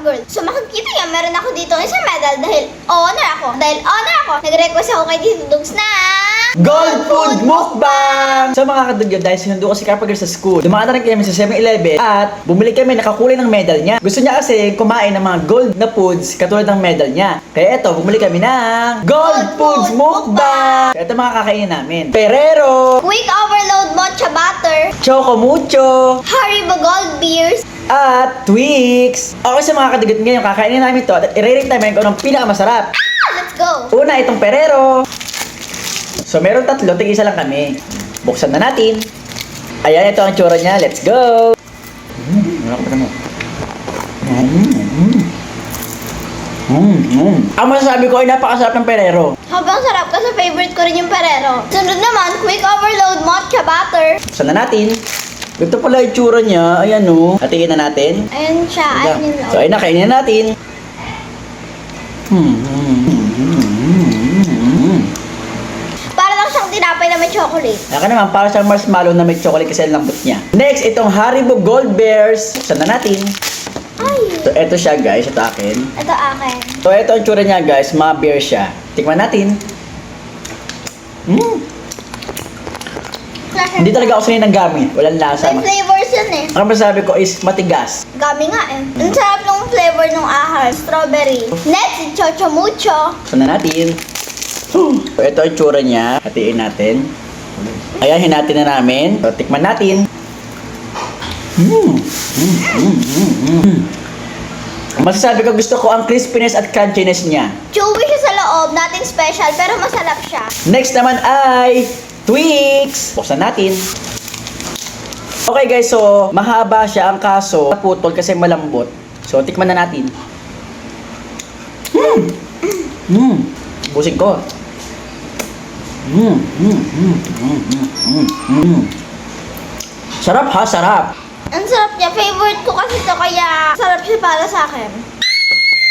Girl. So makikita niya, meron ako dito isang medal dahil honor ako. Nag-request ako kay Tito Dugs na Gold Food Mukbang! So mga kadugyo, dahil sinundo ko si Kappa Girl sa school, dumaan na rin kami sa 7-Eleven at bumili kami nakakulay ng medal niya. Gusto niya kasi kumain ng mga gold na foods katulad ng medal niya. Kaya eto, bumili kami ng Gold Foods Mukbang! Ito mga kakainin namin. Ferrero, Quick Overload Mocha Butter, Choco Mucho, Haribo Gold Beers, at Twix. Okay sa mga kadugyo ngayon, kakainin namin to at i-rate namin kung anong pinakamasarap. Let's go! Una, itong Ferrero. So, meron tatlo, tig-isa lang kami. Buksan na natin. Ayan, ito ang tsura niya. Let's go! Ang masasabi ko ay napakasarap ng Ferrero. Habang sarap kasi favorite ko rin yung Ferrero. Sunod naman, Quick Overload Mocha Butter. Buksan na natin. Ito pala yung tsura niya. Ayan o. Hatiin na natin. Ayun siya, ayun yung So, ayun na, kainin na natin. Para lang siyang tinapay na may chocolate. Aka naman, para siyang marshmallow na may chocolate kasi ang lambot niya. Next, itong Haribo Gold Bears. Buksan na natin. Ay, So, ito siya guys. Ito akin. ito akin. So, ito ang tsura niya guys. Mga beer siya. Tikman natin. Hindi talaga ako sanay ng gami. Walang lasa. May flavors yun eh. Ang masasabi ko is matigas. Gami nga eh. Ang sarap ng flavor ng ahas. Strawberry. Next, Chocho Mucho. Buksan na natin. So, ito ang tsura niya. Hatiin natin. Ayan, hinatin na namin. So, tikman natin. Masasabi ko gusto ko ang crispiness at crunchiness niya. Chewy siya sa loob. Nothing special pero masarap siya. Next naman ay Twix. Buksan natin. Okay guys, so mahaba siya ang kaso naputol kasi malambot. So tikman na natin. Busing ko. Sarap ha, sarap. Ang sarap niya. Favorite ko kasi ito kaya sarap siya para sa akin.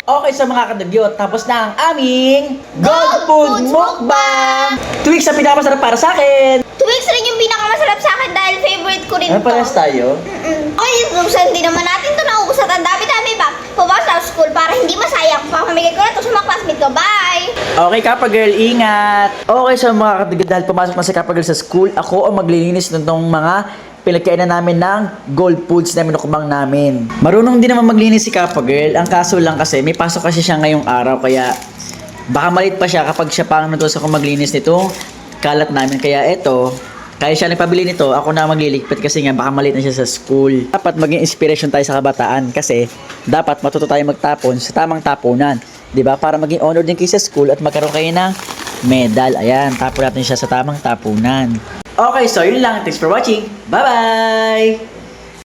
Okay sa mga kadagyot, tapos na ang aming Gold Food Mukbang! Twix ang pinakamasarap para sa akin! Twix rin yung pinakamasarap sa akin dahil favorite ko rin Ano to. parehas tayo? Okay, so hindi naman natin ito naubos at ang dami-dami pa. Pumasok sa school para hindi masayang. Papamigay ko na ito sa mga classmate ko. Bye! Okay, Kappa Girl, ingat! Okay, so mga kadagyot, dahil pumasok na si Kappa Girl sa school, ako ang maglilinis nitong mga pinagkainan namin ng gold foods na minukbang namin. Marunong din naman maglinis si Kappa Girl. Ang kaso lang kasi, may pasok kasi siya ngayong araw, kaya baka malit pa siya kapag siya pang natusa ko maglinis nito kalat namin. Kaya eto, kaya siya nagpabili nito, ako na magliligpit kasi nga baka malit na siya sa school. Dapat maging inspiration tayo sa kabataan kasi dapat matuto tayo magtapon sa tamang tapunan. 'Di ba? Para maging honor din kayo sa school at magkaroon kayo ng medal. Ayan, tapon natin siya sa tamang tapunan. Okay, so yun lang. Thanks for watching. Bye-bye!